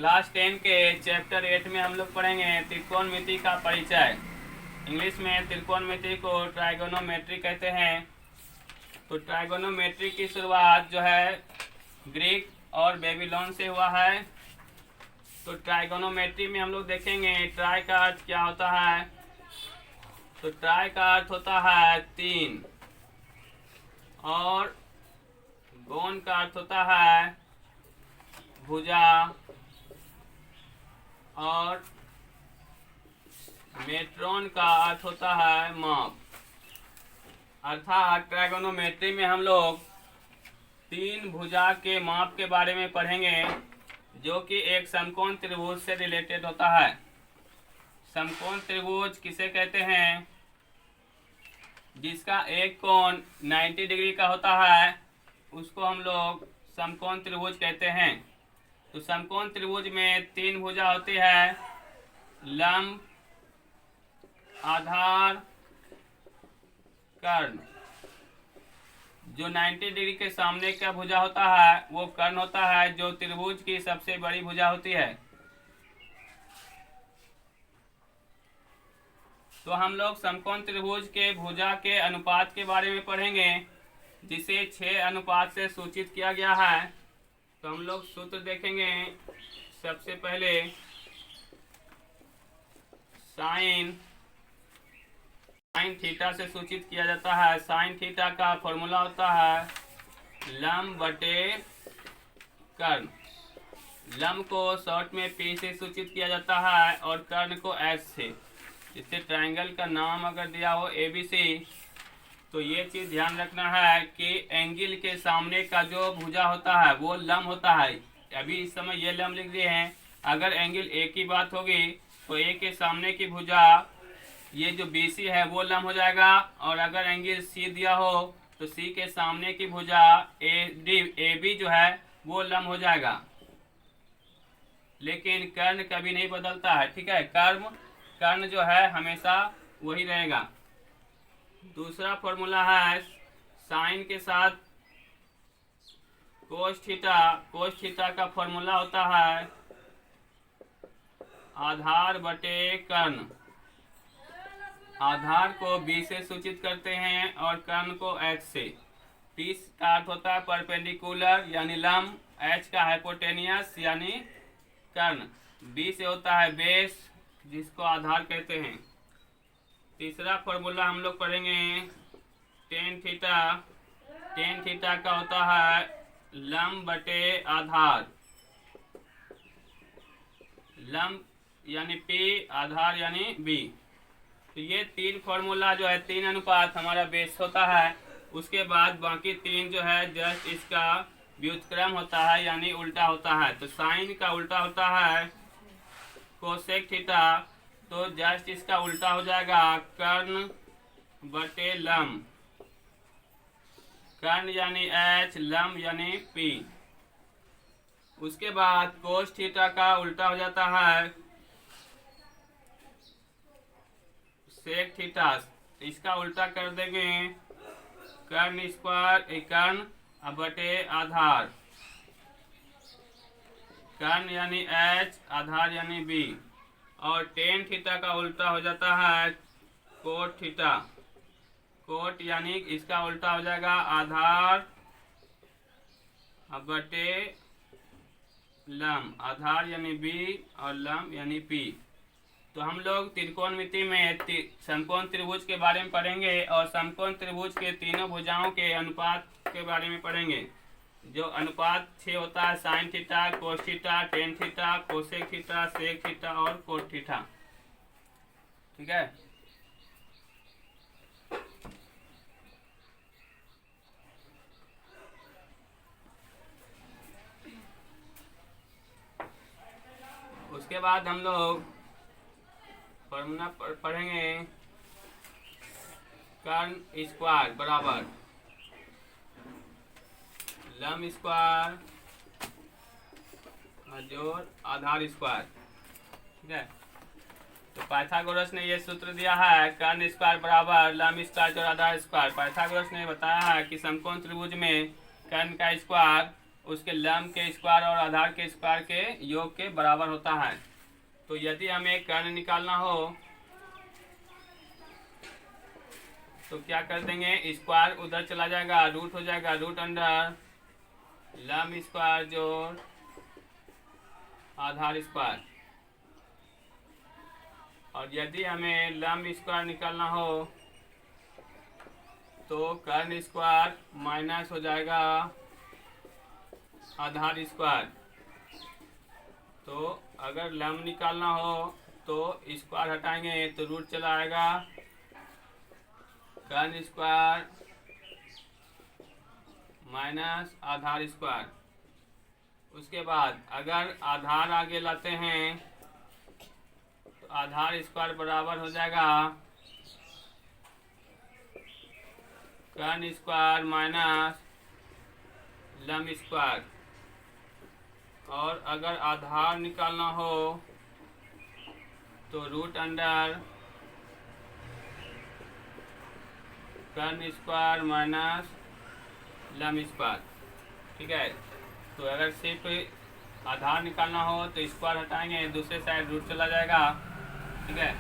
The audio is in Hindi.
क्लास 10 के चैप्टर 8 में हम लोग पढ़ेंगे त्रिकोणमिति का परिचय। इंग्लिश में त्रिकोणमिति को ट्राइगोनोमेट्री कहते हैं। तो ट्राइगोनोमेट्री की शुरुआत जो है ग्रीक और बेबीलोन से हुआ है। तो ट्राइगोनोमेट्री में हम लोग देखेंगे ट्राई का अर्थ क्या होता है। तो ट्राई का अर्थ होता है 3 और गोन का अर्थ होता है भुजा और मेट्रोन का अर्थ होता है माप। अर्थात ट्राइगोनोमेट्री में हम लोग 3 भुजा के माप के बारे में पढ़ेंगे जो कि एक समकोण त्रिभुज से रिलेटेड होता है। समकोण त्रिभुज किसे कहते हैं? जिसका एक कोण 90 डिग्री का होता है उसको हम लोग समकोण त्रिभुज कहते हैं। तो समकोण त्रिभुज में 3 भुजा होती है, लंब, आधार, कर्ण। जो 90 डिग्री के सामने का भुजा होता है वो कर्ण होता है, जो त्रिभुज की सबसे बड़ी भुजा होती है। तो हम लोग समकोण त्रिभुज के भुजा के अनुपात के बारे में पढ़ेंगे जिसे 6 अनुपात से सूचित किया गया है। तो हम लोग सूत्र देखेंगे। सबसे पहले साइन थीटा से सूचित किया जाता है। साइन थीटा का फॉर्मूला होता है लंब बटे कर्ण। लंब को शॉर्ट में पी से सूचित किया जाता है और कर्ण को एच से। जिससे ट्रायंगल का नाम अगर दिया हो ABC, तो ये चीज़ ध्यान रखना है कि एंगल के सामने का जो भुजा होता है वो लंब होता है। अभी इस समय ये लंब लिख दिए हैं। अगर एंगल A की बात होगी तो A के सामने की भुजा ये जो BC है वो लंब हो जाएगा, और अगर एंगल C दिया हो तो C के सामने की भुजा AB जो है वो लंब हो जाएगा। लेकिन कर्ण कभी नहीं बदलता है, ठीक है। कर्ण जो है हमेशा वही रहेगा। दूसरा फॉर्मूला है साइन के साथ कोस थीटा। कोस थीटा का फॉर्मूला होता है आधार बटे कर्ण। आधार को B से सूचित करते हैं और कर्ण को H से। P का अर्थ होता है परपेंडिकुलर यानी लंब, H का हाइपोटेनियस यानी कर्ण, B से होता है बेस जिसको आधार कहते हैं। तीसरा फॉर्मूला हम लोग पढ़ेंगे टेन थीटा। टेन थीटा का होता है लंब बटे आधार। लंब यानी P, आधार यानी B। तो ये 3 फॉर्मूला जो है 3 अनुपात हमारा बेस होता है। उसके बाद बाकी 3 जो है जस्ट इसका व्युत्क्रम होता है यानी उल्टा होता है। तो साइन का उल्टा होता है कोसेक थीटा, तो जस्ट इसका उल्टा हो जाएगा कर्ण बटे लंब। कर्ण यानी H, लंब यानी P। उसके बाद कोस थीटा का उल्टा हो जाता है सेक थीटा। इसका उल्टा कर देंगे कर्ण स्क्वायर कर्ण बटे आधार। कर्ण यानी H, आधार यानी B। और टेन थीटा का उल्टा हो जाता है कोट थीटा। कोट यानी इसका उल्टा हो जाएगा आधार बटे लंब। आधार यानी B और लंब यानी P। तो हम लोग त्रिकोणमिति में समकोण त्रिभुज के बारे में पढ़ेंगे और समकोण त्रिभुज के तीनों भुजाओं के अनुपात के बारे में पढ़ेंगे। जो अनुपात 6 होता है sine theta, cos theta, tan theta, cosec theta, sec theta और कोट थीटा, ठीक है। उसके बाद हम लोग फॉर्मूला पढ़ेंगे कर्ण स्क्वायर बराबर लंब स्क्वायर जोड़ आधार स्क्वायर, ठीक है। तो पाइथागोरस ने यह सूत्र दिया है कर्ण स्क्वायर बराबर लंब स्क्वायर जोड़ आधार स्क्वायर। पाइथागोरस ने बताया है कि समकोण त्रिभुज में कर्ण का स्क्वायर उसके लंब के स्क्वायर और आधार के स्क्वायर के योग के बराबर होता है। तो यदि हमें कर्ण निकालना हो तो क्या कर देंगे, स्क्वायर उधर चला जाएगा, रूट हो जाएगा, रूट अंडर लंब स्क्वायर जोड़ आधार स्क्वायर। और यदि हमें लंब स्क्वायर निकालना हो तो कर्ण स्क्वायर माइनस हो जाएगा आधार स्क्वायर। तो अगर लंब निकालना हो तो स्क्वायर हटाएंगे तो रूट चला आएगा, कर्ण स्क्वायर माइनस आधार स्क्वायर। उसके बाद अगर आधार आगे लाते हैं तो आधार स्क्वायर बराबर हो जाएगा कर्ण स्क्वायर माइनस लंब स्क्वायर। और अगर आधार निकालना हो तो रूट अंडर कर्ण स्क्वायर माइनस लंब स्क्वायर। ठीक है, तो अगर सिर्फ आधार निकालना हो तो स्क्वायर हटाएंगे, दूसरे साइड रूट चला जाएगा। ठीक है,